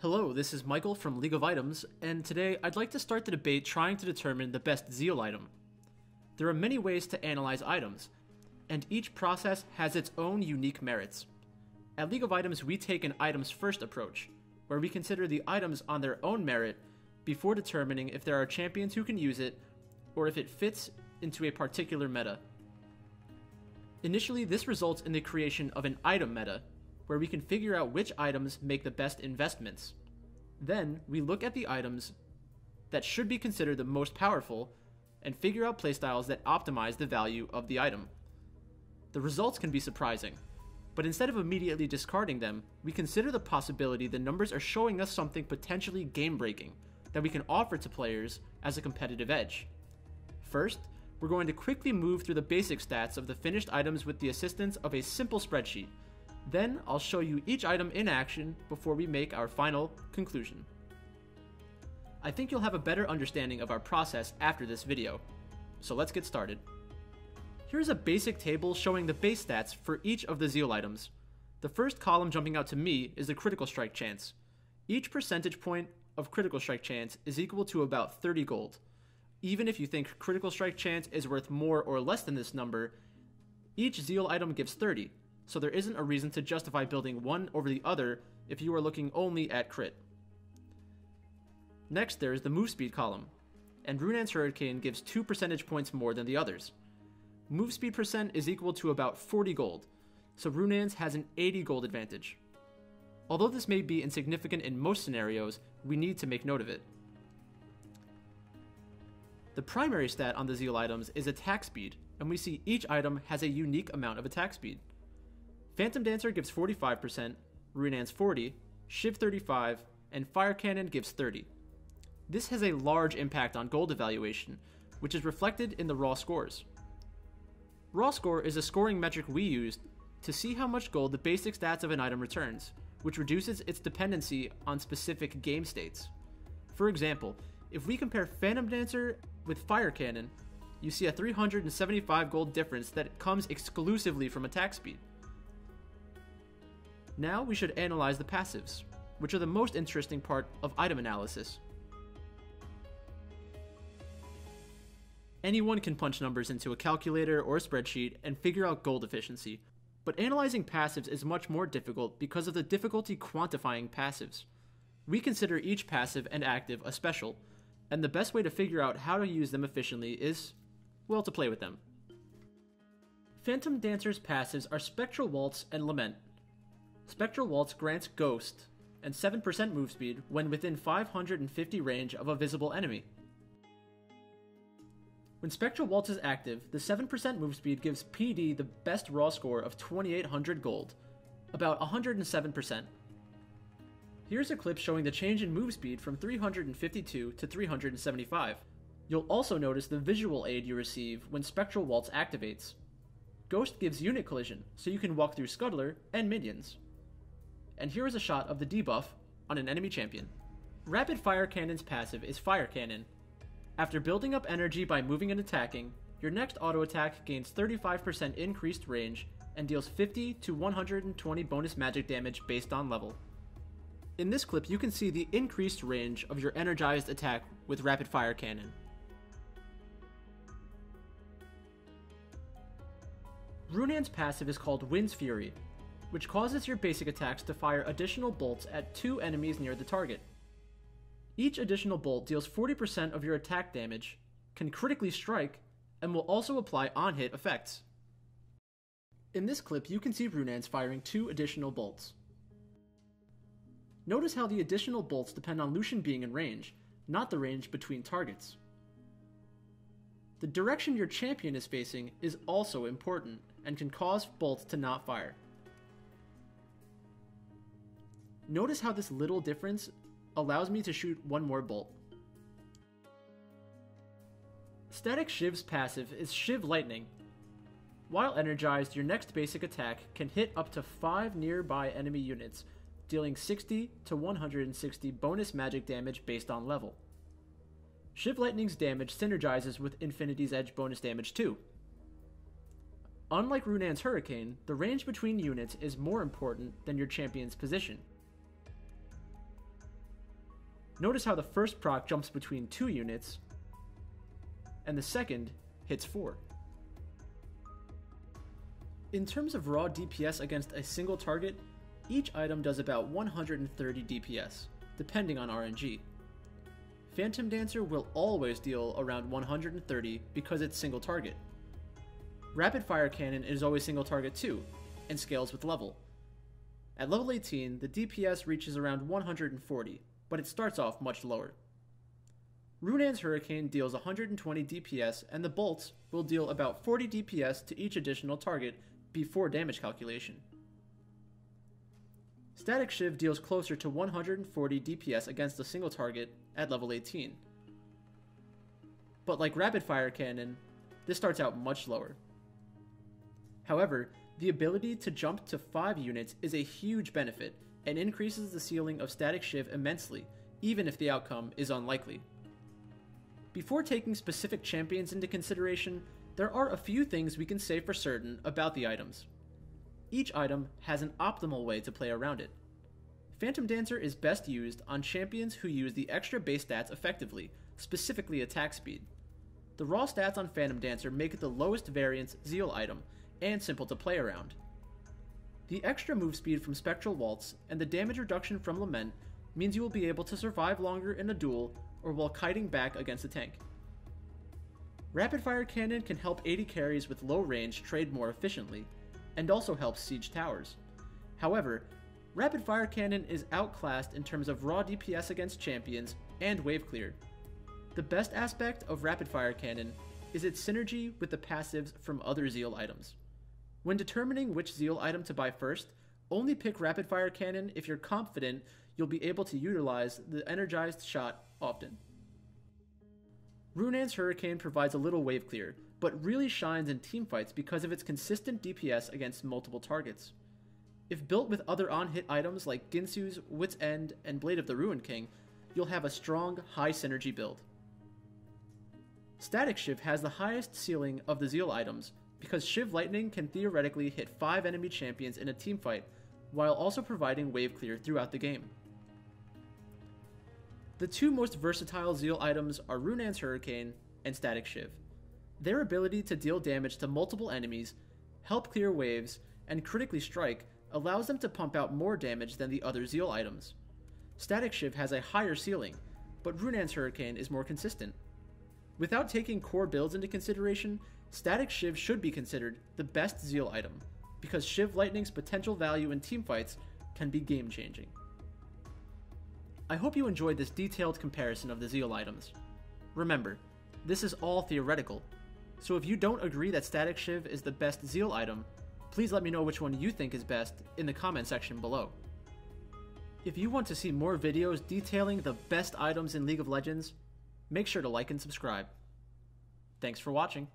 Hello, this is Michael from League of Items, and today I'd like to start the debate trying to determine the best Zeal item. There are many ways to analyze items, and each process has its own unique merits. At League of Items, we take an items first approach, where we consider the items on their own merit before determining if there are champions who can use it, or if it fits into a particular meta. Initially, this results in the creation of an item meta, where we can figure out which items make the best investments. Then, we look at the items that should be considered the most powerful and figure out playstyles that optimize the value of the item. The results can be surprising, but instead of immediately discarding them, we consider the possibility the numbers are showing us something potentially game-breaking that we can offer to players as a competitive edge. First, we're going to quickly move through the basic stats of the finished items with the assistance of a simple spreadsheet. Then, I'll show you each item in action before we make our final conclusion. I think you'll have a better understanding of our process after this video, so let's get started. Here's a basic table showing the base stats for each of the Zeal items. The first column jumping out to me is the critical strike chance. Each percentage point of critical strike chance is equal to about 30 gold. Even if you think critical strike chance is worth more or less than this number, each Zeal item gives 30. So there isn't a reason to justify building one over the other if you are looking only at crit. Next, there is the move speed column, and Runaan's Hurricane gives 2 percentage points more than the others. Move speed percent is equal to about 40 gold, so Runaan's has an 80 gold advantage. Although this may be insignificant in most scenarios, we need to make note of it. The primary stat on the Zeal items is attack speed, and we see each item has a unique amount of attack speed. Phantom Dancer gives 45%, Runaan's 40%, Shiv 35%, and Fire Cannon gives 30%. This has a large impact on gold evaluation, which is reflected in the raw scores. Raw score is a scoring metric we use to see how much gold the basic stats of an item returns, which reduces its dependency on specific game states. For example, if we compare Phantom Dancer with Fire Cannon, you see a 375 gold difference that comes exclusively from attack speed. Now we should analyze the passives, which are the most interesting part of item analysis. Anyone can punch numbers into a calculator or a spreadsheet and figure out gold efficiency, but analyzing passives is much more difficult because of the difficulty quantifying passives. We consider each passive and active a special, and the best way to figure out how to use them efficiently is, well, to play with them. Phantom Dancer's passives are Spectral Waltz and Lament. Spectral Waltz grants Ghost and 7% move speed when within 550 range of a visible enemy. When Spectral Waltz is active, the 7% move speed gives PD the best raw score of 2800 gold, about 107%. Here's a clip showing the change in move speed from 352 to 375. You'll also notice the visual aid you receive when Spectral Waltz activates. Ghost gives unit collision, so you can walk through Scuttler and minions. And here is a shot of the debuff on an enemy champion. Rapid Fire Cannon's passive is Fire Cannon. After building up energy by moving and attacking, your next auto attack gains 35% increased range and deals 50 to 120 bonus magic damage based on level. In this clip, you can see the increased range of your energized attack with Rapid Fire Cannon. Runaan's passive is called Wind's Fury, which causes your basic attacks to fire additional bolts at 2 enemies near the target. Each additional bolt deals 40% of your attack damage, can critically strike, and will also apply on-hit effects. In this clip, you can see Runaan's firing 2 additional bolts. Notice how the additional bolts depend on Lucian being in range, not the range between targets. The direction your champion is facing is also important and can cause bolts to not fire. Notice how this little difference allows me to shoot 1 more bolt. Static Shiv's passive is Shiv Lightning. While energized, your next basic attack can hit up to 5 nearby enemy units, dealing 60 to 160 bonus magic damage based on level. Shiv Lightning's damage synergizes with Infinity's Edge bonus damage too. Unlike Runaan's Hurricane, the range between units is more important than your champion's position. Notice how the first proc jumps between 2 units, and the second hits 4. In terms of raw DPS against a single target, each item does about 130 DPS, depending on RNG. Phantom Dancer will always deal around 130 because it's single target. Rapid Fire Cannon is always single target too, and scales with level. At level 18, the DPS reaches around 140, but it starts off much lower. Runan's Hurricane deals 120 DPS, and the bolts will deal about 40 DPS to each additional target before damage calculation. Static Shiv deals closer to 140 DPS against a single target at level 18. But like Rapid Fire Cannon, this starts out much lower. However, the ability to jump to 5 units is a huge benefit and increases the ceiling of Static Shiv immensely, even if the outcome is unlikely. Before taking specific champions into consideration, there are a few things we can say for certain about the items. Each item has an optimal way to play around it. Phantom Dancer is best used on champions who use the extra base stats effectively, specifically attack speed. The raw stats on Phantom Dancer make it the lowest variance Zeal item, and simple to play around. The extra move speed from Spectral Waltz and the damage reduction from Lament means you will be able to survive longer in a duel or while kiting back against a tank. Rapid Fire Cannon can help AD carries with low range trade more efficiently, and also helps siege towers. However, Rapid Fire Cannon is outclassed in terms of raw DPS against champions and wave clear. The best aspect of Rapid Fire Cannon is its synergy with the passives from other Zeal items. When determining which Zeal item to buy first, only pick Rapid Fire Cannon if you're confident you'll be able to utilize the energized shot often. Runan's Hurricane provides a little wave clear, but really shines in teamfights because of its consistent DPS against multiple targets. If built with other on-hit items like Ginsu's Wit's End and Blade of the Ruined King, you'll have a strong, high synergy build. Static Shiv has the highest ceiling of the Zeal items because Shiv Lightning can theoretically hit 5 enemy champions in a teamfight while also providing wave clear throughout the game. The two most versatile Zeal items are Runan's Hurricane and Static Shiv. Their ability to deal damage to multiple enemies, help clear waves, and critically strike allows them to pump out more damage than the other Zeal items. Static Shiv has a higher ceiling, but Runan's Hurricane is more consistent. Without taking core builds into consideration, Static Shiv should be considered the best Zeal item, because Shiv Lightning's potential value in teamfights can be game-changing. I hope you enjoyed this detailed comparison of the Zeal items. Remember, this is all theoretical, so if you don't agree that Static Shiv is the best Zeal item, please let me know which one you think is best in the comment section below. If you want to see more videos detailing the best items in League of Legends, make sure to like and subscribe. Thanks for watching.